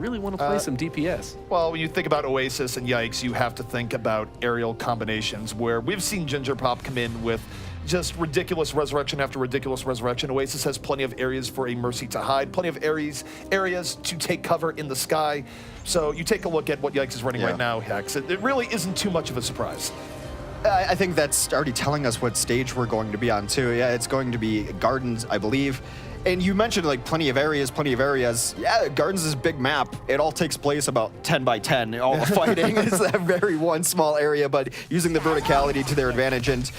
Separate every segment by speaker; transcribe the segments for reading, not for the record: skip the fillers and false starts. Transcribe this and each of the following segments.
Speaker 1: really want to play some DPS.
Speaker 2: Well, when you think about Oasis and Yikes, you have to think about aerial combinations where we've seen Ginger Pop come in with just ridiculous resurrection after ridiculous resurrection. Oasis has plenty of areas for a Mercy to hide, plenty of areas to take cover in the sky. So you take a look at what Yikes is running right now, Hex. It really isn't too much of a surprise.
Speaker 3: I think that's already telling us what stage we're going to be on, too. Yeah, it's going to be Gardens, I believe. And you mentioned, like, plenty of areas. Yeah, Gardens is a big map. It all takes place about 10 by 10. All the fighting is that very one small area, but using the verticality to their advantage. And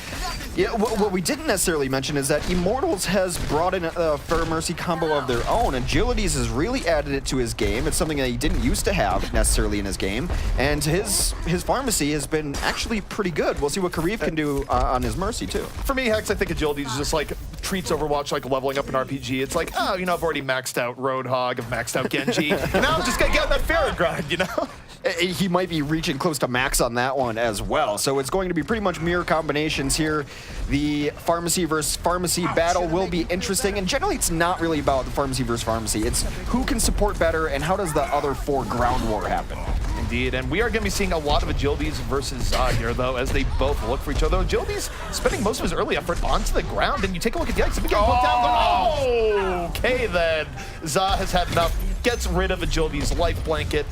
Speaker 3: yeah, what we didn't necessarily mention is that Immortals has brought in a Fair Mercy combo of their own. Agilities has really added it to his game. It's something that he didn't used to have necessarily in his game. And his Pharmacy has been actually pretty good. We'll see what Karif can do on his Mercy, too.
Speaker 2: For me, Hex, I think Agility is just like treats Overwatch like leveling up an RPG. It's like, oh, you know, I've already maxed out Roadhog, I've maxed out Genji. Now I'm just gonna get on that Pharah grind, you know?
Speaker 3: He might be reaching close to max on that one as well. So it's going to be pretty much mirror combinations here. The Pharmacy versus Pharmacy battle will be interesting. And generally, it's not really about the Pharmacy versus Pharmacy. It's who can support better and how does the other four ground war happen.
Speaker 2: Indeed, and we are going to be seeing a lot of Agilities versus Za here, though, as they both look for each other. Agilities spending most of his early effort onto the ground, and you take a look at Yikes, getting put down, going, okay then. Za has had enough, gets rid of Agility's life blanket,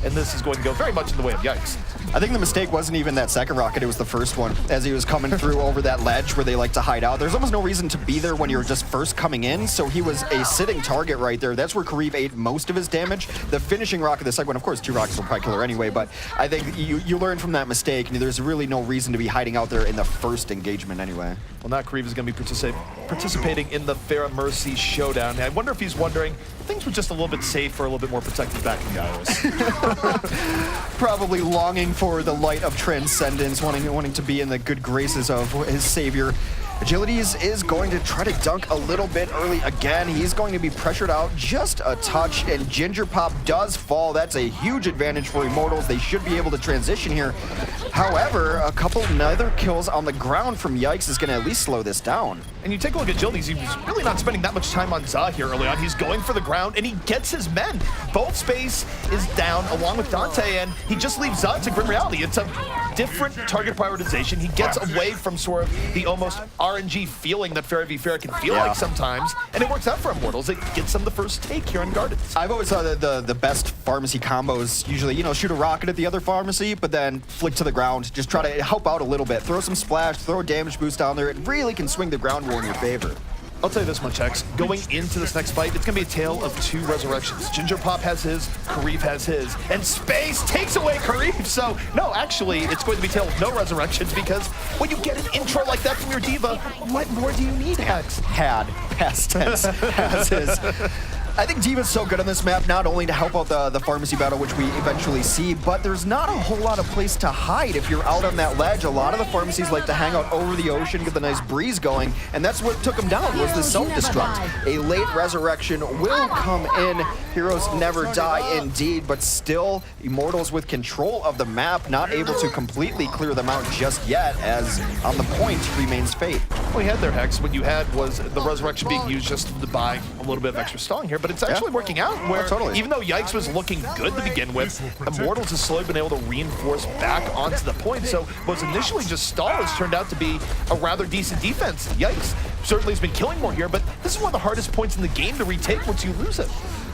Speaker 2: and this is going to go very much in the way of Yikes.
Speaker 3: I think the mistake wasn't even that second rocket, it was the first one. As he was coming through over that ledge where they like to hide out, there's almost no reason to be there when you're just first coming in, so he was a sitting target right there. That's where Karif ate most of his damage. The finishing rocket, the second one, of course, 2 rockets will probably kill her anyway, but I think you learn from that mistake, and there's really no reason to be hiding out there in the first engagement anyway.
Speaker 2: Well, now Karif is going to be participating in the Pharah Mercy showdown. I wonder if he's wondering, things were just a little bit safer, a little bit more protected back in the iOS.
Speaker 3: Probably longing for the light of transcendence, wanting to be in the good graces of his savior. Agilities is going to try to dunk a little bit early again. He's going to be pressured out just a touch, and Ginger Pop does fall. That's a huge advantage for Immortals. They should be able to transition here. However, a couple nether kills on the ground from Yikes is going to at least slow this down.
Speaker 2: And you take a look at Agilities, he was really not spending that much time on Za here early on. He's going for the ground, and he gets his men. Both Space is down along with Dante, and he just leaves Za to Grim Reality. It's a different target prioritization. He gets away from sort of the almost RNG feeling that Pharah v Pharah can feel like sometimes, and it works out for Immortals. It gets them the first take here in Gardens.
Speaker 3: I've always thought that the best Pharmacy combos usually, you know, shoot a rocket at the other Pharmacy, but then flick to the ground, just try to help out a little bit. Throw some splash, throw a damage boost down there. It really can swing the ground war in your favor.
Speaker 2: I'll tell you this much, Hex. Going into this next fight, it's going to be a tale of 2 resurrections. Ginger Pop has his, Karif has his, and Space takes away Karif. So, no, actually, it's going to be a tale of no resurrections, because when you get an intro like that from your diva, what more do you need, Hex?
Speaker 3: Had, past tense, has his. I think Diva's so good on this map, not only to help out the Pharmacy battle, which we eventually see, but there's not a whole lot of place to hide if you're out on that ledge. A lot of the Pharmacies like to hang out over the ocean, get the nice breeze going, and that's what took them down, was the self-destruct. A late resurrection will come in. Heroes never die indeed, but still, Immortals with control of the map, not able to completely clear them out just yet, as on the point remains Fate.
Speaker 2: Well, you had their Hex. What you had was the resurrection being used just to buy a little bit of extra stalling here, but it's actually working out where even though Yikes was looking good to begin with, Immortals has slowly been able to reinforce back onto the point. So what was initially just stall has turned out to be a rather decent defense. Yikes certainly has been killing more here, but this is one of the hardest points in the game to retake once you lose it.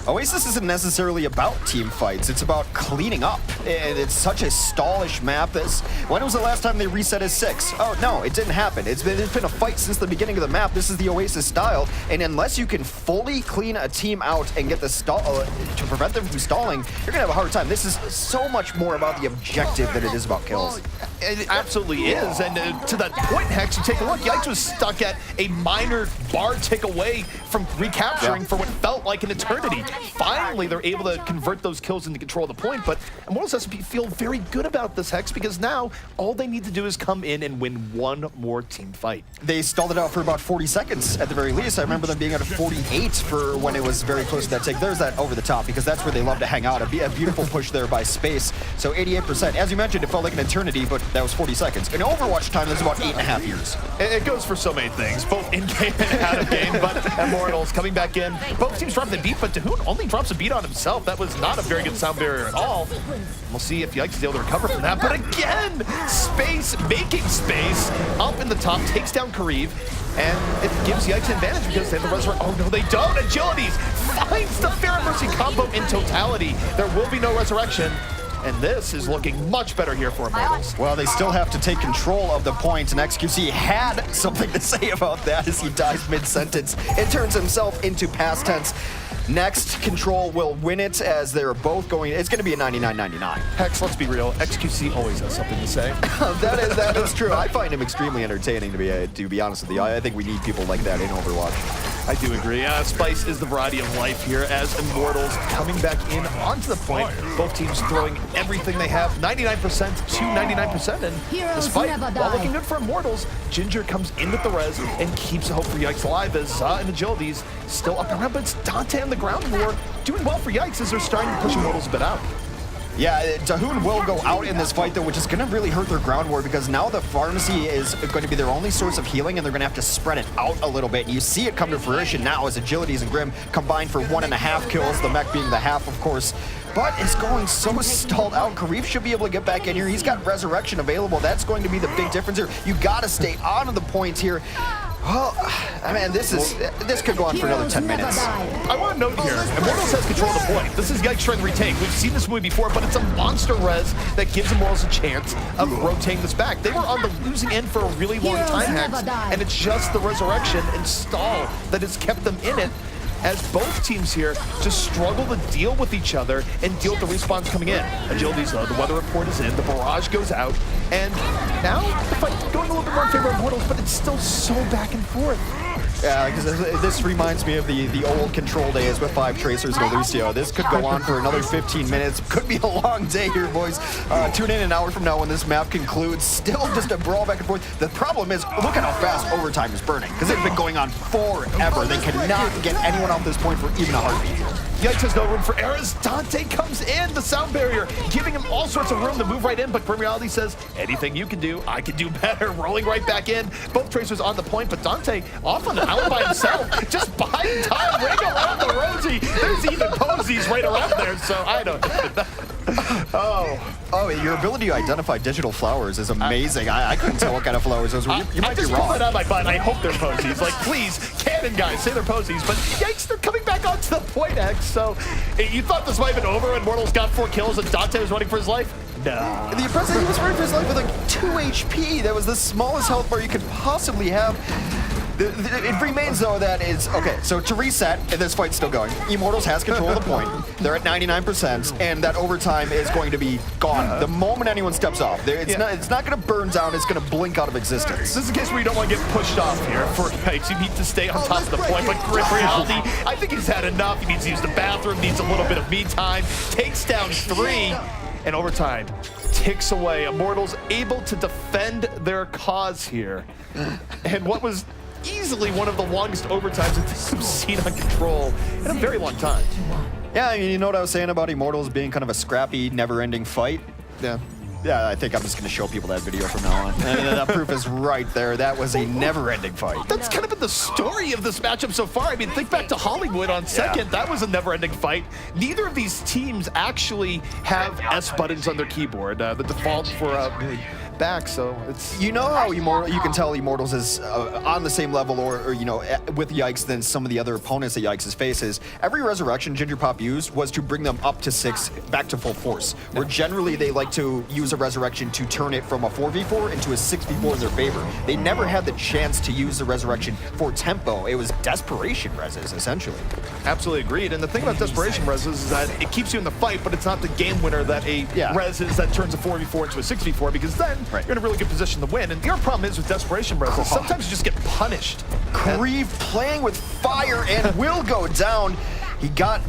Speaker 3: Oasis isn't necessarily about team fights, it's about cleaning up. And it's such a stallish map. When was the last time they reset as 6? Oh no, it didn't happen. It's been a fight since the beginning of the map. This is the Oasis style, and unless you can fully clean a team out and get the stall to prevent them from stalling, you're gonna have a hard time. This is so much more about the objective than it is about kills.
Speaker 2: It absolutely is, and to that point, Hex, you take a look, Yikes was stuck at a minor bar tick away from recapturing for what felt like an eternity. Finally, they're able to convert those kills into control of the point, but Immortals has to feel very good about this, Hex, because now all they need to do is come in and win one more team fight.
Speaker 3: They stalled it out for about 40 seconds at the very least. I remember them being at a 48 for when it was very close to that tick. There's that over the top, because that's where they love to hang out. A beautiful push there by Space. So 88%. As you mentioned, it felt like an eternity, but that was 40 seconds. In Overwatch time, that's about 8.5 years.
Speaker 2: It goes for so many things, both in-game and out-of-game, but Immortals coming back in. Both teams dropped the beat, but Dahoon only drops a beat on himself. That was not a very good sound barrier at all. We'll see if Yikes is able to recover from that, but again, space, making space, up in the top, takes down Kareev, and it gives Yikes an advantage because they have the resurrect. Oh no, they don't! Agilities finds the Fair and Mercy combo in totality. There will be no resurrection. And this is looking much better here for Immortals.
Speaker 3: Well, they still have to take control of the point, and XQC had something to say about that as he dies mid-sentence. It turns himself into past tense. Next, Control will win it as they're both going. It's going to be a 99-99.
Speaker 2: Hex, let's be real. XQC always has something to say.
Speaker 3: that is true. I find him extremely entertaining, to be honest with you. I think we need people like that in Overwatch.
Speaker 2: I do agree. Spice is the variety of life here as Immortals coming back in onto the point. Both teams throwing everything they have, 99% to 99%. And despite, while looking good for Immortals, Ginger comes in with the res and keeps hope for Yikes alive as and Agility's still up and around, but it's Dante on the ground war doing well for Yikes as they're starting to push Immortals a bit out.
Speaker 3: Yeah, Dahoon will go out in this fight, though, which is going to really hurt their ground war because now the pharmacy is going to be their only source of healing, and they're going to have to spread it out a little bit. And you see it come to fruition now as Agilities and Grim combine for 1.5 kills, the mech being the half, of course. But it's going so stalled out. Kareev should be able to get back in here. He's got Resurrection available. That's going to be the big difference here. You got to stay on the points here. Well, I mean, this could go on for another 10 minutes.
Speaker 2: I want to note here, Immortals has control of the point. This is Yikes trying to retake. We've seen this movie before, but it's a monster res that gives Immortals a chance of rotating this back. They were on the losing end for a really long time, Hex, and it's just the Resurrection and stall that has kept them in it, as both teams here just struggle to deal with each other and deal with the respawns coming in. Agility's low, the weather report is in, the barrage goes out, and now the fight going a little bit more in favor of Immortals, but it's still so back and forth.
Speaker 3: Yeah, because this reminds me of the old Control days with 5 Tracers and Lucio. This could go on for another 15 minutes. Could be a long day here, boys. Tune in an hour from now when this map concludes. Still just a brawl back and forth. The problem is, look at how fast overtime is burning, because it's been going on forever. They cannot get anyone off this point for even a heartbeat.
Speaker 2: Yikes has no room for errors. Dante comes in, the sound barrier, giving him all sorts of room to move right in, but Grim Reality says, anything you can do, I can do better. Rolling right back in. Both Tracers on the point, but Dante off on an island by himself, just buying time, ring around the rosy. There's even posies right around there, so I don't know.
Speaker 3: Oh, your ability to identify digital flowers is amazing. I couldn't tell what kind of flowers those were. You might be wrong.
Speaker 2: I just pulled that out of my butt. I hope they're posies. Like, please, canon guys, say they're posies. But Yikes, they're coming back onto the point, X. So you thought this might have been over and Immortals got 4 kills and Dante was running for his life? No.
Speaker 3: The impressive, he was running for his life with like 2 HP. That was the smallest health bar you could possibly have. It remains, though, that is... Okay, so to reset, and this fight's still going, Immortals has control of the point. They're at 99%, and that overtime is going to be gone the moment anyone steps off. It's not going to burn down, it's going to blink out of existence.
Speaker 2: This is a case where you don't want to get pushed off here for Yikes. You need to stay on top of the point, but Grim Reality, I think he's had enough. He needs to use the bathroom, needs a little bit of me time, takes down 3, and overtime ticks away. Immortals able to defend their cause here. And what was easily one of the longest overtimes that we've seen on Control in a very long time.
Speaker 3: Yeah, you know what I was saying about Immortals being kind of a scrappy, never-ending fight? Yeah, I think I'm just going to show people that video from now on. And that proof is right there. That was a never-ending fight.
Speaker 2: That's kind of been the story of this matchup so far. I mean, think back to Hollywood on second. Yeah. That was a never-ending fight. Neither of these teams actually have S buttons on their keyboard. The default for back, so it's...
Speaker 3: You know how you can tell Immortals is on the same level or you know, with Yikes than some of the other opponents that Yikes faces. Every Resurrection Ginger Pop used was to bring them up to 6, back to full force, where generally they like to use a Resurrection to turn it from a 4v4 into a 6v4 in their favor. They never had the chance to use the Resurrection for tempo. It was desperation reses, essentially.
Speaker 2: Absolutely agreed, and the thing about desperation reses is that it keeps you in the fight, but it's not the game winner that a res is that turns a 4v4 into a 6v4, because then you're in a really good position to win. And your problem is with desperation reses, sometimes you just get punished.
Speaker 3: Kareev playing with fire and will go down. He got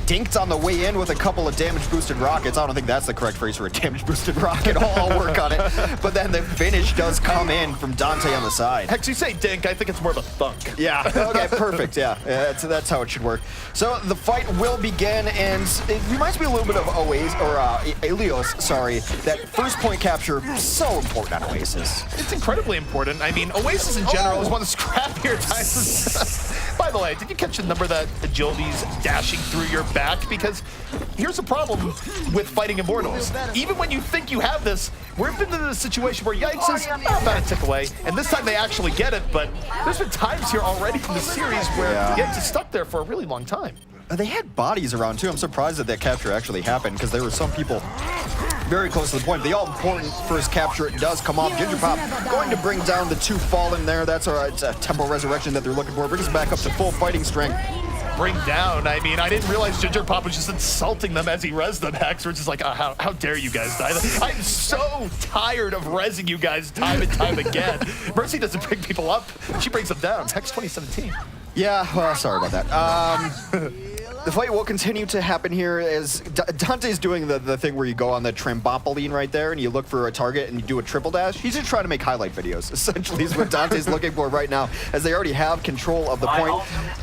Speaker 3: dinked on the way in with a couple of damage-boosted rockets. I don't think that's the correct phrase for a damage-boosted rocket. I'll work on it. But then the finish does come in from Dante on the side.
Speaker 2: Hex, you say dink, I think it's more of a thunk.
Speaker 3: Yeah, okay, perfect, yeah. That's how it should work. So the fight will begin, and it reminds me a little bit of Alios, sorry. That first point capture, so important on Oasis.
Speaker 2: It's incredibly important. I mean, Oasis in general is one of the scrappier times. By the way, did you catch the number that Agility's dashing through your back? Because here's the problem with fighting Immortals. Even when you think you have this, we've been in a situation where Yikes is about a tick away, and this time they actually get it, but there's been times here already in the series where Yikes is stuck there for a really long time.
Speaker 3: They had bodies around too. I'm surprised that capture actually happened, because there were some people very close to the point. The all-important first capture, it does come off. Gingerpop going to bring down the 2 Fallen there. That's it's a tempo resurrection that they're looking for. Brings us back up to full fighting strength.
Speaker 2: Bring down. I mean, I didn't realize Gingerpop was just insulting them as he rezzed them. Hex, we're just like, how dare you guys die? I'm so tired of rezzing you guys time and time again. Mercy doesn't bring people up. She brings them down. Hex 2017.
Speaker 3: Yeah, well, sorry about that. The fight will continue to happen here as Dante's doing the thing where you go on the trampoline right there and you look for a target and you do a triple dash. He's just trying to make highlight videos, essentially, is what Dante's looking for right now, as they already have control of the point.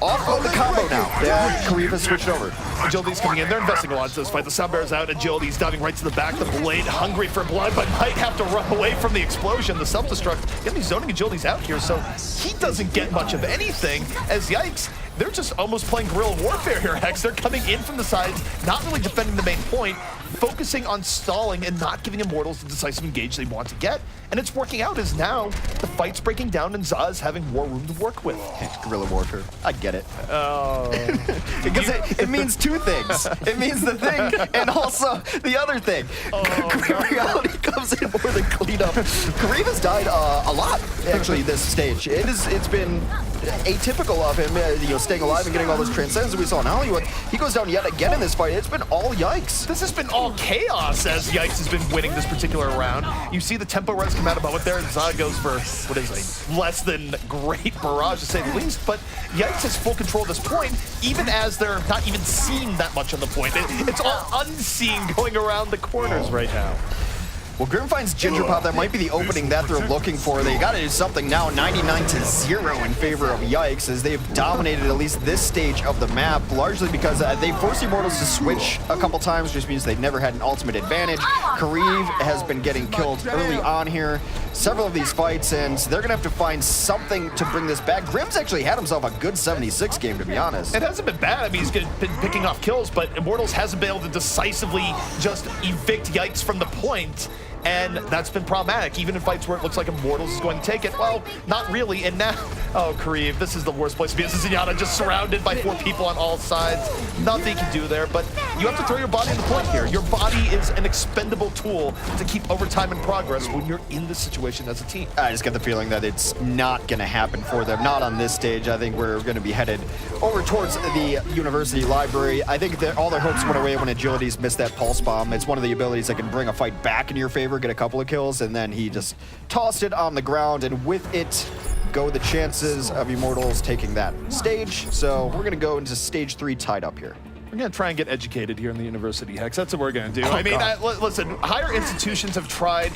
Speaker 3: Off of the combo now. Yeah, Kareem has switched over.
Speaker 2: Agility's coming in. They're investing a lot into this fight. The Sound Bear's out. Agility's diving right to the back. The Blade hungry for blood, but might have to run away from the explosion. The self-destruct. Yeah, he's zoning Agility's out here, so he doesn't get much of anything, as Yikes, they're just almost playing guerrilla warfare here, Hex. They're coming in from the sides, not really defending the main point, focusing on stalling and not giving Immortals the decisive engage they want to get. And it's working out as now the fight's breaking down and Za is having more room to work with.
Speaker 3: Guerrilla warfare. I get it. Oh. Because it means 2 things. It means the thing and also the other thing. Reality comes in for the cleanup. Kareem has died a lot, actually, this stage. It's been atypical of him, staying alive and getting all those transcends that we saw in Hollywood. He goes down yet again in this fight. It's been all Yikes.
Speaker 2: This has been all chaos as Yikes has been winning this particular round. You see the tempo res come out a moment there, and Za goes for what is a less than great barrage, to say the least. But Yikes has full control at this point, even as they're not even seen that much on the point. It's all unseen going around the corners right now.
Speaker 3: Well, Grim finds Gingerpop. That might be the opening that they're looking for. They got to do something now. 99-0 in favor of Yikes, as they've dominated at least this stage of the map, largely because they forced Immortals to switch a couple times, which means they've never had an ultimate advantage. Kareev has been getting killed early on here, several of these fights, and they're going to have to find something to bring this back. Grim's actually had himself a good 76 game, to be honest.
Speaker 2: It hasn't been bad. I mean, he's been picking off kills, but Immortals hasn't been able to decisively just evict Yikes from the point. And that's been problematic, even in fights where it looks like Immortals is going to take it. Well, not really, and now, oh, Kareev, this is the worst place to be. This is Zenyatta just surrounded by 4 people on all sides. Nothing you can do there, but you have to throw your body in the point here. Your body is an expendable tool to keep overtime and progress when you're in this situation as a team.
Speaker 3: I just get the feeling that it's not going to happen for them, not on this stage. I think we're going to be headed over towards the University Library. I think that all their hopes went away when Agility's missed that Pulse Bomb. It's one of the abilities that can bring a fight back in your favor, get a couple of kills, and then he just tossed it on the ground, and with it go the chances of Immortals taking that stage. So we're going to go into stage 3 tied up here.
Speaker 2: We're going to try and get educated here in the University, Hex. That's what we're going to do. I mean, listen, higher institutions have tried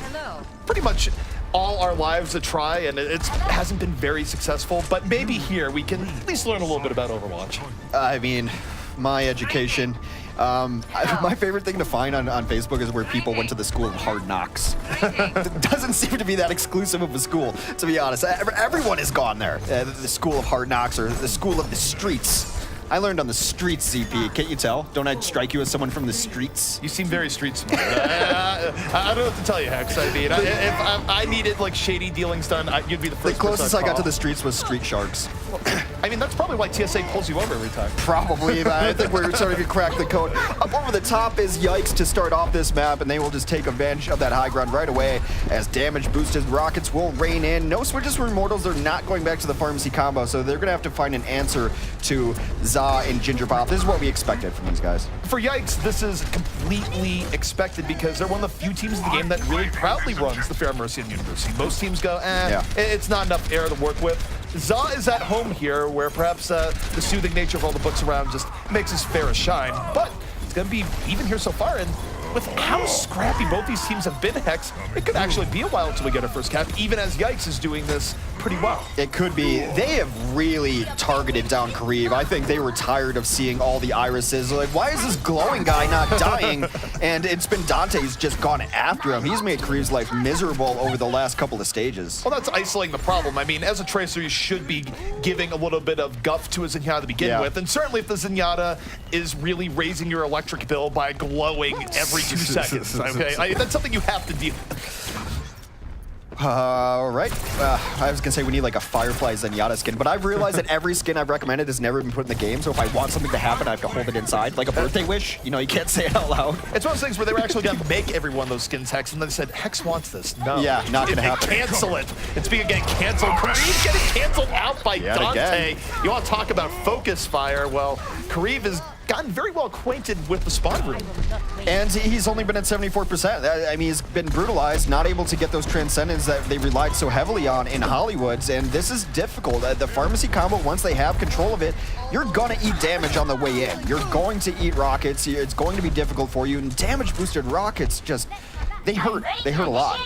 Speaker 2: pretty much all our lives to try, and it hasn't been very successful, but maybe here we can at least learn a little bit about Overwatch.
Speaker 3: I mean, my education. My favorite thing to find on Facebook is where people went to the school of hard knocks. It doesn't seem to be that exclusive of a school, to be honest. Everyone has gone there. The school of hard knocks or the school of the streets. I learned on the streets, ZP. Can't you tell? Don't I strike you as someone from the streets?
Speaker 2: You seem very street smart. I don't know what to tell you, Hex. I mean, if I needed like shady dealings done, you'd be the first.
Speaker 3: The closest I got to the streets was Street Sharks.
Speaker 2: I mean, that's probably why TSA pulls you over every time.
Speaker 3: Probably. I think we're starting to crack the code. Up over the top is Yikes to start off this map, and they will just take advantage of that high ground right away as damage-boosted rockets will rain in. No switches for Immortals. They're not going back to the pharmacy combo, so they're going to have to find an answer to Za and Gingerpop. This is what we expected from these guys.
Speaker 2: For Yikes, this is completely expected because they're one of the few teams in the game that really proudly runs the Fair Mercy and University. Most teams go, it's not enough air to work with. Za is at home here, where perhaps the soothing nature of all the books around just makes his fairest shine, but it's going to be even here so far, and with how scrappy both these teams have been, Hex, it could actually be a while until we get our first cap, even as Yikes is doing this pretty well.
Speaker 3: It could be. They have really targeted down Kareev. I think they were tired of seeing all the irises. Like, why is this glowing guy not dying? And it's been Dante who's just gone after him. He's made Kareev's life miserable over the last couple of stages.
Speaker 2: Well, that's isolating the problem. I mean, as a Tracer, you should be giving a little bit of guff to a Zenyatta to begin with. And certainly if the Zenyatta is really raising your electric bill by glowing every 2 seconds, okay? That's something you have to deal with.
Speaker 3: All right. I was going to say we need like a Firefly Zenyatta skin, but I've realized that every skin I've recommended has never been put in the game, so if I want something to happen, I have to hold it inside, like a birthday wish. You know, you can't say it out loud.
Speaker 2: It's one of those things where they were actually going to make every one of those skins Hex, and then they said, Hex wants this. No.
Speaker 3: Yeah, not going to happen.
Speaker 2: Cancel it. It's being getting canceled. Kareev getting canceled out by Dante.
Speaker 3: Again.
Speaker 2: You want to talk about focus fire? Well, Kareev has gotten very well acquainted with the spawn room.
Speaker 3: And he's only been at 74%. I mean, he's been brutalized, not able to get those transcendents that they relied so heavily on in Hollywoods, and this is difficult. The pharmacy combo, once they have control of it, you're gonna eat damage on the way in. You're going to eat rockets. It's going to be difficult for you, and damage-boosted rockets just, they hurt. They hurt a lot.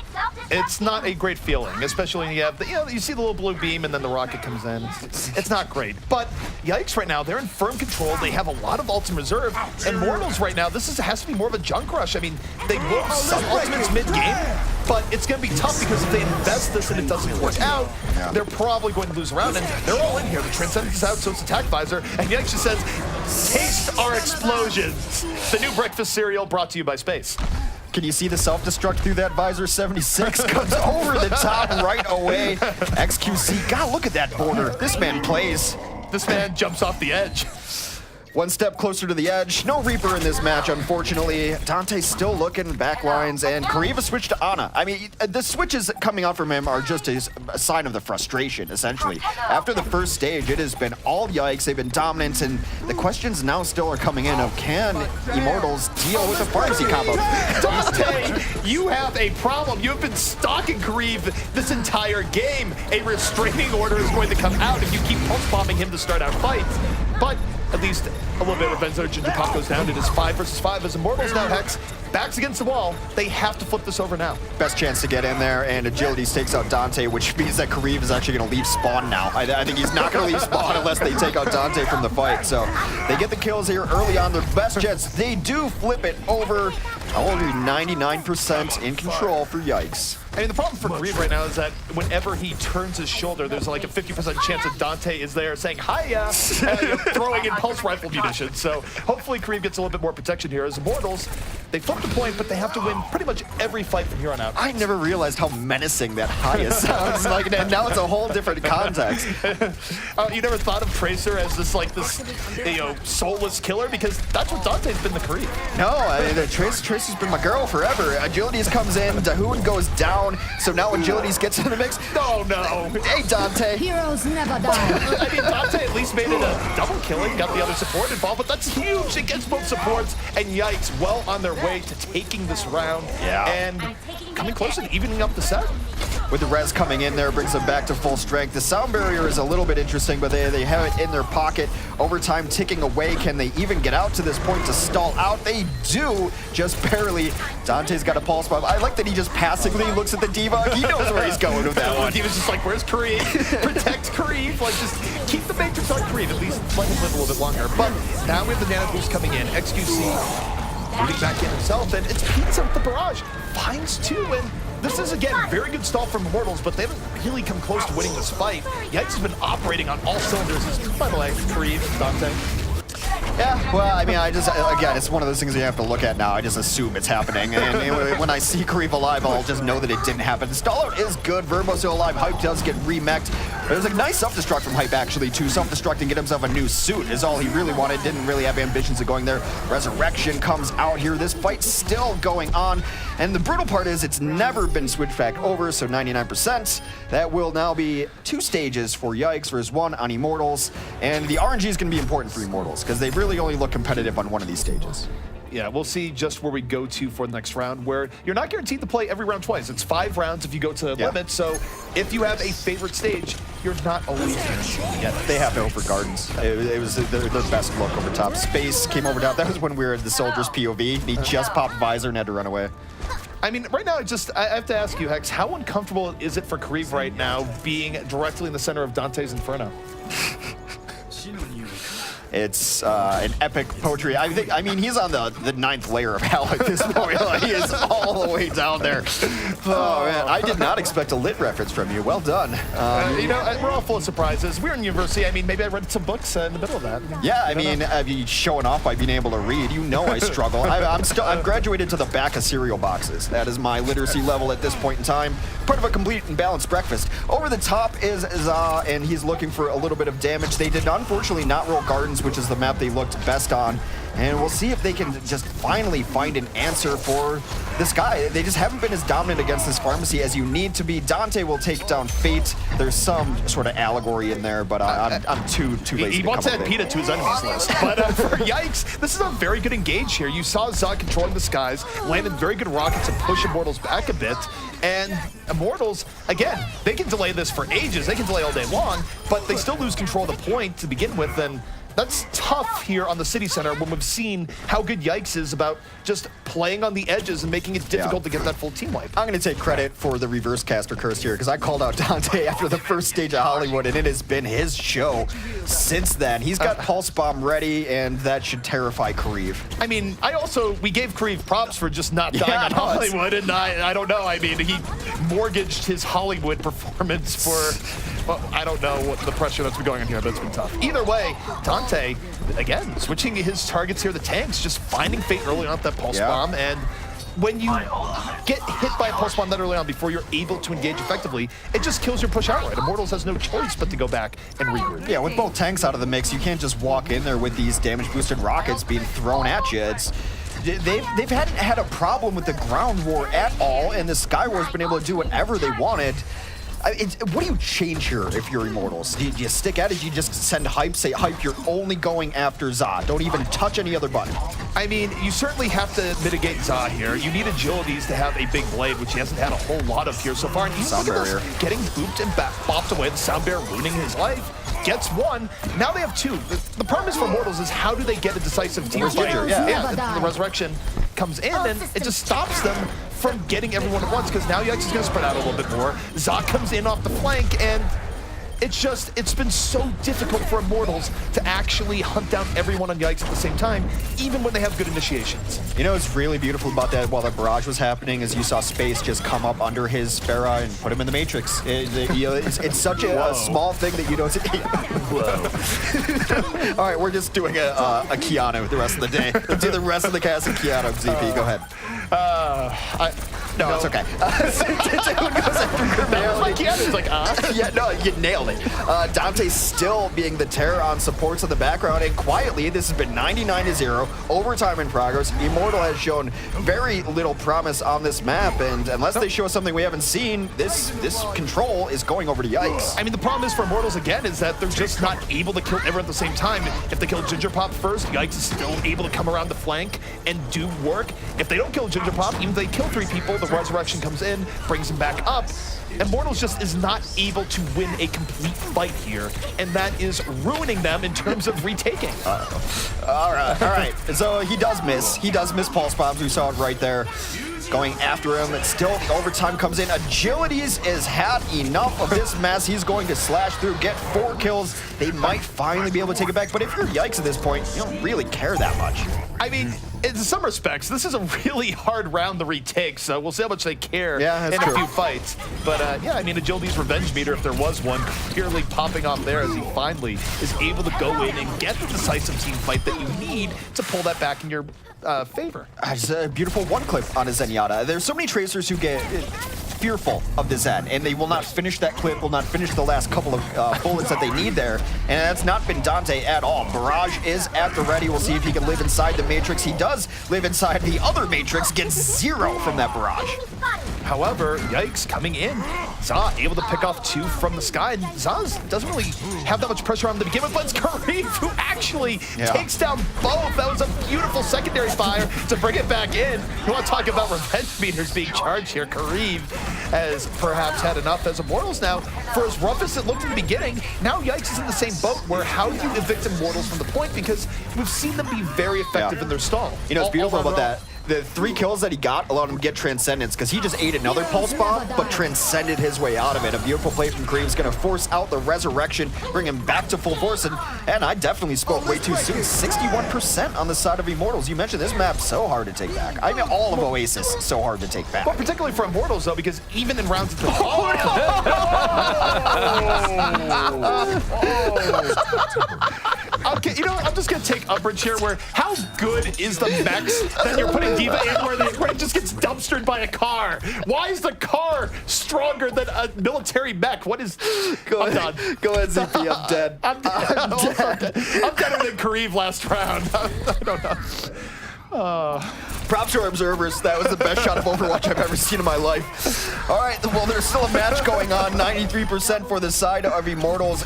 Speaker 2: It's not a great feeling, especially when you have, you see the little blue beam and then the rocket comes in. It's not great. But Yikes right now, they're in firm control. They have a lot of ults in reserve. Immortals right now, has to be more of a junk rush. I mean, they will some ultimates mid-game, but it's going to be tough because if they invest this and it doesn't work out, they're probably going to lose a round. And they're all in here. The Transcendence is out, so it's attack visor. And Yikes just says, taste our explosions. The new breakfast cereal brought to you by Space.
Speaker 3: Can you see the self-destruct through that visor? 76 comes over the top right away. XQC, God, look at that border. This man plays.
Speaker 2: This man jumps off the edge.
Speaker 3: One step closer to the edge. No Reaper in this match, unfortunately. Dante's still looking backlines, and Kareev switched to Ana. I mean, the switches coming out from him are just a sign of the frustration, essentially. After the first stage, it has been all Yikes. They've been dominant, and the questions now still are coming in of can Immortals deal with the pharmacy combo?
Speaker 2: Dante, you have a problem. You have been stalking Kareev this entire game. A restraining order is going to come out if you keep pulse-bombing him to start out fights. But at least a little bit of revenge energy. Pop goes down. It is 5 versus 5 as Immortals now Hex. Backs against the wall. They have to flip this over now.
Speaker 3: Best chance to get in there, and Agilities takes out Dante, which means that Kareev is actually going to leave spawn now. I think he's not going to leave spawn unless they take out Dante from the fight. So they get the kills here early on. Their best chance. They do flip it over. Only 99% in control for Yikes.
Speaker 2: I mean, the problem for Kareev right now is that whenever he turns his shoulder, there's like a 50% chance that Dante is there saying, hiya, throwing in pulse rifle munitions. So hopefully Kareev gets a little bit more protection here. As Immortals, they flip the point, but they have to win pretty much every fight from here on out.
Speaker 3: I never realized how menacing that hiya sounds like, and now it's a whole different context.
Speaker 2: You never thought of Tracer as this soulless killer? Because that's what Dante's been to Kareev.
Speaker 3: No, I mean, Tracer's been my girl forever. Agilities comes in, Dahoon goes down, so now Agilities gets in the mix.
Speaker 2: No.
Speaker 3: Hey, Dante.
Speaker 1: Heroes never die.
Speaker 2: I mean, Dante at least made it a double killing, got the other support involved, but that's huge against both supports, and Yikes well on their way to taking this round and coming closer to evening up the set.
Speaker 3: With the res coming in there, brings them back to full strength. The sound barrier is a little bit interesting, but they have it in their pocket. Overtime ticking away. Can they even get out to this point to stall out? They do, just barely. Dante's got a pulse bomb. I like that he just passively looks at the D.Va. He knows where he's going with that one.
Speaker 2: D.Va's just like, where's Kareev? Protect Kareev. Like, just keep the Matrix on Kareev. At least let him live a little bit longer. But now we have the nano boost coming in. XQC moving back in himself, and it's Pizza with the barrage. Finds 2, and this is, again, very good stall from Immortals, but they haven't really come close to winning this fight. Yikes has been operating on all cylinders. By the way, Kareev, Dante.
Speaker 3: Yeah, well, I mean, again, it's one of those things you have to look at now. I just assume it's happening. And when I see Kareev alive, I'll just know that it didn't happen. Stallout is good. Verbo still alive. Hype does get remech'd. There's a nice self-destruct from Hype, actually, to self-destruct and get himself a new suit is all he really wanted. Didn't really have ambitions of going there. Resurrection comes out here. This fight's still going on. And the brutal part is it's never been switched back over, so 99%. That will now be 2 stages for Yikes versus 1 on Immortals. And the RNG is going to be important for Immortals because they really only look competitive on one of these stages.
Speaker 2: Yeah, we'll see just where we go to for the next round, where you're not guaranteed to play every round twice. It's 5 rounds if you go to the limit, so if you have a favorite stage, you're not always guaranteed.
Speaker 3: Yeah, they have to go for Gardens. It was their best look over top. Space came over top. That was when we were in the Soldier's POV. He just popped Visor and had to run away.
Speaker 2: I mean, right now, I have to ask you, Hex, how uncomfortable is it for Kriv right now being directly in the center of Dante's Inferno?
Speaker 3: It's an epic poetry. I mean, he's on the 9th layer of hell at this point. Like, he is all the way down there. Oh, man. I did not expect a lit reference from you. Well done.
Speaker 2: You know, we're all full of surprises. We're in university. I mean, maybe I read some books in the middle of that.
Speaker 3: Yeah, I mean, showing off by being able to read. You know I struggle. I've graduated to the back of cereal boxes. That is my literacy level at this point in time. Part of a complete and balanced breakfast. Over the top is Za, and he's looking for a little bit of damage. They did unfortunately not roll Gardens, which is the map they looked best on. And we'll see if they can just finally find an answer for this guy. They just haven't been as dominant against this pharmacy as you need to be. Dante will take down Fate. There's some sort of allegory in there, but I'm too lazy.
Speaker 2: He wants to add PETA to his enemies list. But for Yikes, this is a very good engage here. You saw Za controlling the skies, landed very good rockets and push Immortals back a bit. And Immortals, again, they can delay this for ages. They can delay all day long, but they still lose control of the point to begin with. And that's tough here on the city center when we've seen how good Yikes is about just playing on the edges and making it difficult to get that full team wipe.
Speaker 3: I'm going to take credit for the reverse caster curse here because I called out Dante after the first stage of Hollywood, and it has been his show since then. He's got Pulse Bomb ready, and that should terrify Kriv.
Speaker 2: I mean, we gave Kriv props for just not dying on Hollywood, and I don't know. I mean, he mortgaged his Hollywood performance for, well, I don't know what the pressure that's been going on here, but it's been tough. Either way, Dante, again, switching his targets here, the tanks, just finding Fate early on with that Pulse Bomb, and when you get hit by a Pulse Bomb that early on before you're able to engage effectively, it just kills your push outright. Immortals has no choice but to go back and regroup.
Speaker 3: Yeah, with both tanks out of the mix, you can't just walk in there with these damage-boosted rockets being thrown at you. They've hadn't had a problem with the ground war at all, and the Sky War's been able to do whatever they wanted. What do you change here if you're Immortals? Do you stick at it? Do you just send hype, say hype, you're only going after Za? Don't even touch any other button.
Speaker 2: I mean, you certainly have to mitigate Za here. You need agilities to have a big blade, which he hasn't had a whole lot of here so far. And he's getting booped and bopped away. The Sound Bear ruining his life. Gets one. Now they have two. The problem is for Immortals is how do they get a decisive team fight? The Resurrection comes in and it just stops them from getting everyone at once because now Yikes is going to spread out a little bit more. Za comes in off the flank and it's been so difficult for Immortals to actually hunt down everyone on Yikes at the same time, even when they have good initiations.
Speaker 3: You know what's really beautiful about that while the barrage was happening is you saw Space just come up under his Pharah and put him in the Matrix. It's such a small thing that you don't see. Whoa. All right, we're just doing a Keanu the rest of the day. Let's do the rest of the cast of Keanu. ZP, go ahead. No, it's okay.
Speaker 2: That was like Keanu's like,
Speaker 3: Yeah, no, you nailed it. Dante's still being the terror on supports in the background, and quietly, this has been 99-0, overtime in progress. Immortal has shown very little promise on this map, and unless they show us something we haven't seen, this control is going over to Yikes.
Speaker 2: I mean, the problem is for Immortals, again, is that they're just not able to kill everyone at the same time. If they kill Ginger Pop first, Yikes is still able to come around the flank and do work. If they don't kill Ginger Pop, even if they kill 3 people, the Resurrection comes in, brings him back up. Immortals just is not able to win a complete fight here, and that is ruining them in terms of retaking.
Speaker 3: All right. So he does miss. He does miss Pulse Bombs. We saw it right there. Going after him, and still the overtime comes in. Agilities has had enough of this mess. He's going to slash through, get 4 kills. They might finally be able to take it back, but if you're Yikes at this point, you don't really care that much.
Speaker 2: I mean, in some respects, this is a really hard round to retake, so we'll see how much they care in a few fights. But yeah, I mean, Agility's revenge meter, if there was one, clearly popping off there as he finally is able to go in and get the decisive team fight that you need to pull that back in your favor.
Speaker 3: It's a beautiful one clip on a Zenyatta. There's so many Tracers who get fearful of the Zen, and they will not finish that clip, will not finish the last couple of bullets that they need there, and that's not been Dante at all. Barrage is at the ready. We'll see if he can live inside the Matrix. He does live inside the other Matrix, gets 0 from that Barrage.
Speaker 2: However, Yikes coming in. Za able to pick off 2 from the sky. And Zaz doesn't really have that much pressure on him to begin with, but it's Kareem who actually takes down both. That was a beautiful secondary fire to bring it back in. You want to talk about revenge meters being charged here. Kareem has perhaps had enough as Immortals now. For as rough as it looked in the beginning, now Yikes is in the same boat where how do you evict Immortals from the point? Because we've seen them be very effective in their stall.
Speaker 3: You know, it's beautiful about that. The 3 kills that he got allowed him to get Transcendence because he just ate another Pulse Bomb, but transcended his way out of it. A beautiful play from Kareem is going to force out the Resurrection, bring him back to full force, and I definitely spoke way too soon. 61% on the side of Immortals. You mentioned this map so hard to take back. I mean, all of Oasis so hard to take back.
Speaker 2: Well, particularly for Immortals, though, because even in rounds of Okay, you know what? I'm just going to take umbrage here where how good is the mechs that you're putting D.Va in where it just gets dumpstered by a car? Why is the car stronger than a military mech? What is... I'm done.
Speaker 3: Go ahead, ZP. I'm dead.
Speaker 2: I'm dead. I'm deader than Kareem last round. I don't know.
Speaker 3: Props to our observers. That was the best shot of Overwatch I've ever seen in my life. All right, well, there's still a match going on. 93% for the side of Immortals.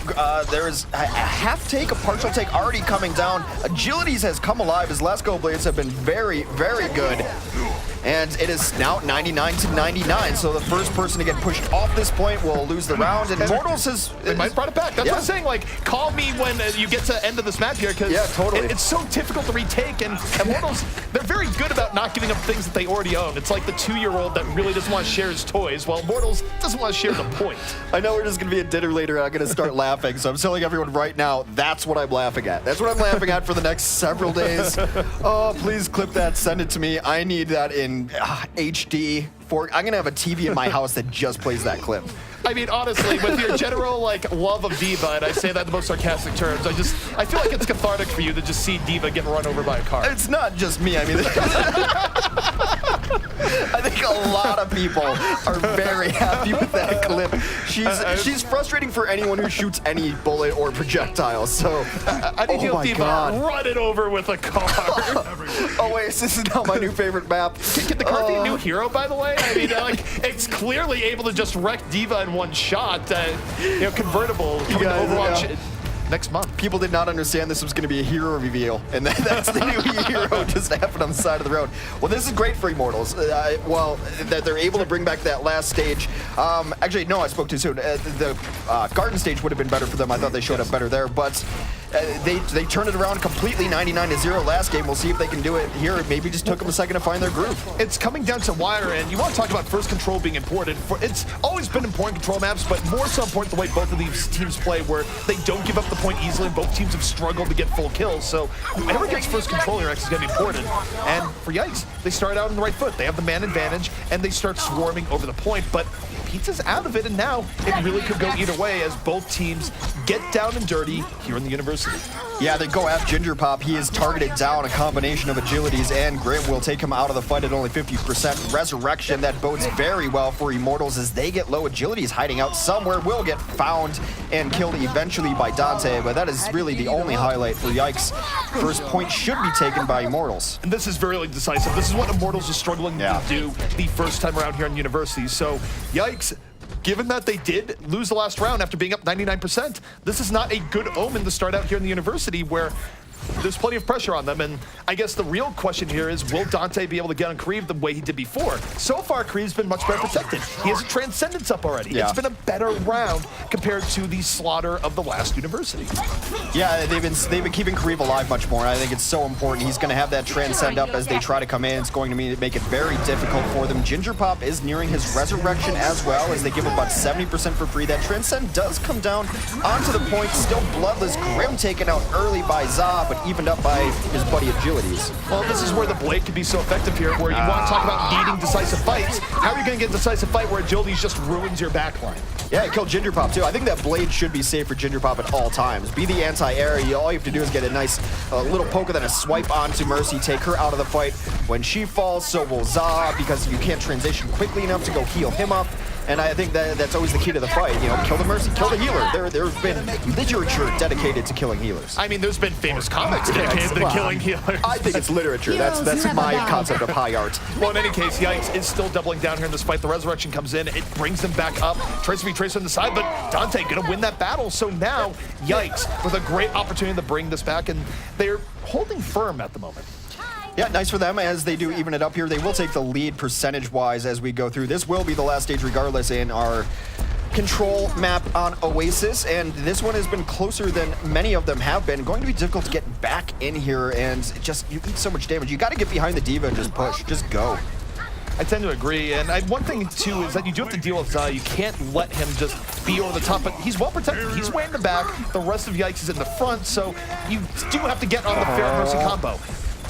Speaker 3: There's a half take, a partial take already coming down. Agilities has come alive. His last go blades have been very, very good. And it is now 99-99. So the first person to get pushed off this point will lose the round. And Immortals has...
Speaker 2: They might have brought it back. That's what I'm saying. Like, call me when you get to the end of this map here, because it's so difficult to retake. And Immortals, they're very good about not giving up things that they already own. It's like the 2-year-old that really doesn't want to share his toys, while Immortals doesn't want to share the point.
Speaker 3: I know we're just going to be at dinner later, and I'm going to start laughing. So I'm telling everyone right now, that's what I'm laughing at. That's what I'm laughing at for the next several days. Oh, please clip that. Send it to me. I need that in HD. I'm gonna have a TV in my house that just plays that clip.
Speaker 2: I mean, honestly, with your general love of D.Va, and I say that in the most sarcastic terms, I feel like it's cathartic for you to just see D.Va get run over by a car.
Speaker 3: It's not just me. I mean, I think a lot of people are very happy with that clip. She's frustrating for anyone who shoots any bullet or projectile. So
Speaker 2: I need you, D.Va, run it over with a car.
Speaker 3: Oasis is now my new favorite map.
Speaker 2: Can the car be a new hero, by the way? I mean, it's clearly able to just wreck D.Va in one shot. Convertible coming to Overwatch next month.
Speaker 3: People did not understand this was going to be a hero reveal, and that's the new hero just happened on the side of the road. Well, this is great for Immortals. Well, that they're able to bring back that last stage. Actually, no, I spoke too soon. The garden stage would have been better for them. I thought they showed up better there, but they turned it around completely 99-0 last game. We'll see if they can do it here. It maybe just took them a second to find their groove.
Speaker 2: It's coming down to wire, and you want to talk about first control being important. It's always been important control maps, but more so important the way both of these teams play, where they don't give up the point easily, and both teams have struggled to get full kills. So whoever gets first control here is going to be important. And for Yikes, they start out on the right foot. They have the man advantage, and they start swarming over the point. But Pizza's out of it, and now it really could go either way as both teams get down and dirty here in the university.
Speaker 3: Yeah, they go after Ginger Pop. He is targeted down. A combination of agilities and Grim will take him out of the fight at only 50%. Resurrection, that bodes very well for Immortals as they get low. Agilities hiding out somewhere, will get found and killed eventually by Dante, but that is really the only highlight for Yikes. First point should be taken by Immortals.
Speaker 2: And this is very decisive. This is what Immortals is struggling to do the first time around here in University. So Yikes, given that they did lose the last round after being up 99%, this is not a good omen to start out here in the University, where there's plenty of pressure on them. And I guess the real question here is, will Dante be able to get on Kareem the way he did before? So far, Kareem's been much better protected. He has a Transcendence up already. Yeah. It's been a better round compared to the slaughter of the last University.
Speaker 3: Yeah, they've been keeping Kareem alive much more. I think it's so important. He's going to have that Transcend up as they try to come in. It's going to make it very difficult for them. Ginger Pop is nearing his Resurrection as well, as they give about 70% for free. That Transcend does come down onto the point. Still bloodless. Grim taken out early by Za, but evened up by his buddy Agilities.
Speaker 2: Well, this is where the Blade could be so effective here, where you want to talk about needing decisive fights. How are you going to get a decisive fight where Agilities just ruins your backline?
Speaker 3: Yeah, it killed Ginger Pop too. I think that Blade should be safe for Ginger Pop at all times. Be the anti-air. All you have to do is get a nice little poke and then a swipe onto Mercy, take her out of the fight. When she falls, so will Za, because you can't transition quickly enough to go heal him up. And I think that's always the key to the fight. You know, kill the Mercy, kill the healer. There's been literature dedicated to killing healers.
Speaker 2: I mean, there's been famous comics dedicated to killing healers.
Speaker 3: I think it's literature. That's my concept of high art.
Speaker 2: Well, in any case, Yikes is still doubling down here in this fight. The Resurrection comes in. It brings them back up. Tries to be Tracer on the side, but Dante going to win that battle. So now, Yikes with a great opportunity to bring this back, and they're holding firm at the moment.
Speaker 3: Yeah, nice for them as they do even it up here. They will take the lead percentage-wise as we go through. This will be the last stage regardless in our control map on Oasis, and this one has been closer than many of them have been. Going to be difficult to get back in here, and just, you eat so much damage. You got to get behind the D.Va and just push. Just go.
Speaker 2: I tend to agree, and one thing too is that you do have to deal with Zai. You can't let him just be over the top, but he's well protected. He's way in the back. The rest of Yikes is in the front, so you do have to get on the fair Mercy combo.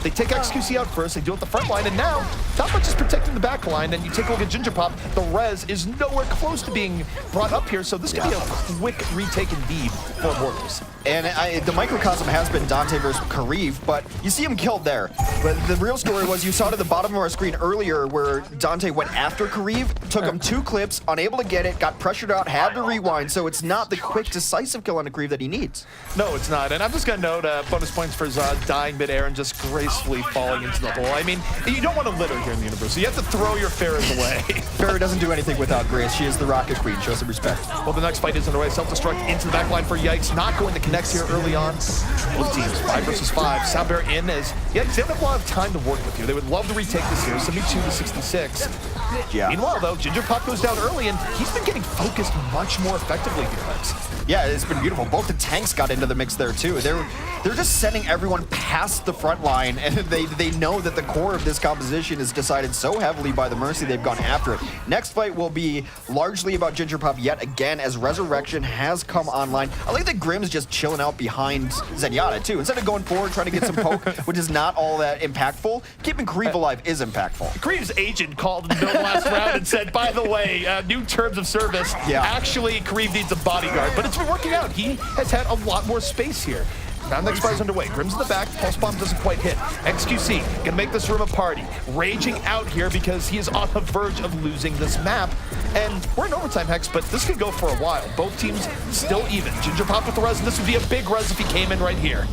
Speaker 2: They take XQC out first, they do it the front line, and now not much is protecting the back line, and you take a look at Ginger Pop, the res is nowhere close to being brought up here, so this could be a quick retake indeed for Immortals.
Speaker 3: And the microcosm has been Dante versus Kariv, but you see him killed there. But the real story was you saw it at the bottom of our screen earlier where Dante went after Kariv, took him 2 clips, unable to get it, got pressured out, had to rewind, so it's not the quick, decisive kill on Kariv that he needs.
Speaker 2: No, it's not, and I'm just going to note bonus points for Zod dying mid-air and just gracefully falling into the hole. I mean, you don't want to litter here in the universe, so you have to throw your Pharahs away.
Speaker 3: Farah doesn't do anything without grace. She is the Rocket Queen. Show some respect.
Speaker 2: Well, the next fight is underway. Self-destruct into the back line for Yikes. Not going to connect here early on. Both teams, 5 versus 5. Soundbear in as Yikes. They don't have a lot of time to work with you. They would love to retake this here. 72-66.
Speaker 3: Yeah.
Speaker 2: Meanwhile, though, Ginger Pop goes down early, and he's been getting focused much more effectively here, Lex.
Speaker 3: Yeah, it's been beautiful. Both the tanks got into the mix there, too. They're just sending everyone past the front line, and they know that the core of this composition is decided so heavily by the Mercy they've gone after it. Next fight will be largely about Ginger Pop yet again as Resurrection has come online. I like that Grimm's just chilling out behind Zenyatta, too. Instead of going forward, trying to get some poke, which is not all that impactful, keeping Kariv alive is impactful.
Speaker 2: Kariv's agent called in the last round and said, by the way, new terms of service.
Speaker 3: Yeah.
Speaker 2: Actually, Kariv needs a bodyguard, but it's been working out. He has had a lot more space here. Round next fire's underway. Grimm's in the back. Pulse bomb doesn't quite hit. XQC gonna make this room a party. Raging out here because he is on the verge of losing this map. And we're in overtime, Hex, but this could go for a while. Both teams still even. Ginger Pop with the res, and this would be a big res if he came in right here.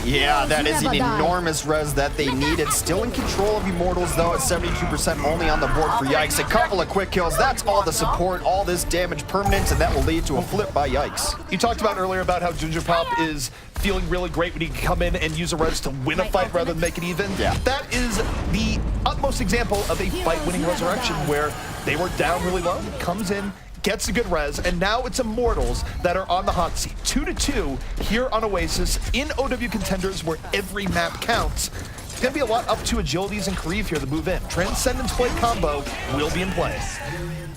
Speaker 3: Yeah, that is an enormous res that they needed. Still in control of Immortals, though, at 72% only on the board for Yikes. A couple of quick kills. That's all the support, all this damage permanent, and that will lead to a flip by Yikes.
Speaker 2: You talked about earlier about how Ginger Pop is feeling really great when he can come in and use a res to win a fight rather than make it even.
Speaker 3: Yeah.
Speaker 2: That is the utmost example of a fight-winning Resurrection where they were down really low, comes in, gets a good res, and now it's Immortals that are on the hot seat. 2-2 here on Oasis in OW Contenders where every map counts. It's going to be a lot up to Agilities and Kariv here to move in. Transcendence Blade combo will be in play.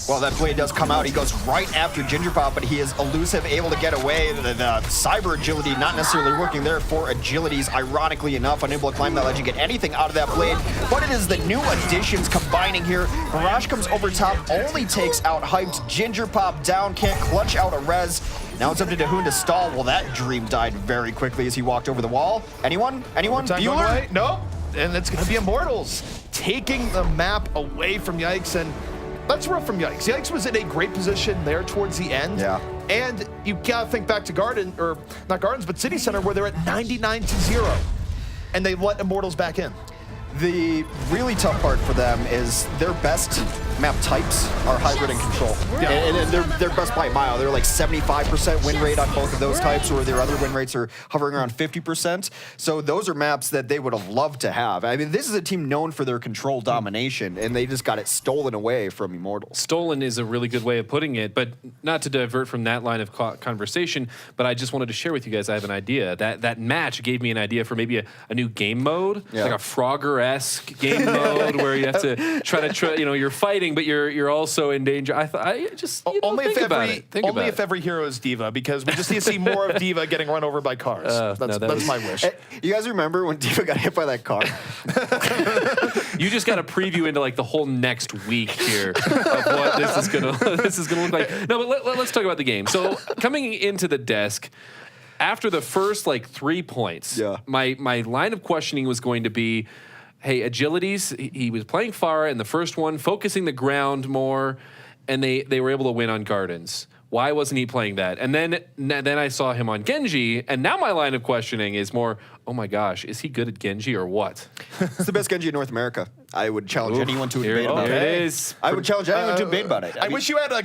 Speaker 3: Well, that blade does come out. He goes right after Ginger Pop, but he is elusive, able to get away. The cyber agility not necessarily working there for Agilities, ironically enough, unable to climb that ledge and get anything out of that blade. But it is the new additions combining here. Mirage comes over top, only takes out Hyped. Ginger Pop down, can't clutch out a res. Now it's up to Dahun to stall. Well, that dream died very quickly as he walked over the wall. Anyone? Anyone? Bueller?
Speaker 2: Nope. And it's going to be Immortals taking the map away from Yikes, and that's rough from Yikes. Yikes was in a great position there towards the end.
Speaker 3: Yeah.
Speaker 2: And you gotta think back to Garden, or not Gardens, but City Center, where they're at 99-0. And they let Immortals back in.
Speaker 3: The really tough part for them is their best map types are hybrid and control.
Speaker 2: Yeah.
Speaker 3: And they're best by a mile. They're like 75% win rate on both of those types, or their other win rates are hovering around 50%. So those are maps that they would have loved to have. I mean, this is a team known for their control domination, and they just got it stolen away from Immortals.
Speaker 1: Stolen is a really good way of putting it, but not to divert from that line of conversation, but I just wanted to share with you guys, I have an idea. That match gave me an idea for maybe a new game mode, like a Frogger-esque game mode where you have to try you're fighting, but you're also in danger. I just
Speaker 2: only
Speaker 1: think about it.
Speaker 2: if every hero is D.Va, because we just need to see more of D.Va getting run over by cars. That's my wish.
Speaker 3: You guys remember when D.Va got hit by that car?
Speaker 1: You just got a preview into like the whole next week here of what this is gonna look like. No, but let's talk about the game. So coming into the desk, after the first like 3 points, my line of questioning was going to be, hey, Agilities, he was playing Pharah in the first one, focusing the ground more, and they were able to win on Gardens. Why wasn't he playing that? And then I saw him on Genji, and now my line of questioning is more, oh my gosh, is he good at Genji or what?
Speaker 3: It's the best Genji in North America. I would challenge anyone to a debate about it.
Speaker 1: It is.
Speaker 3: I would challenge anyone to a debate about it.
Speaker 2: I wish you had a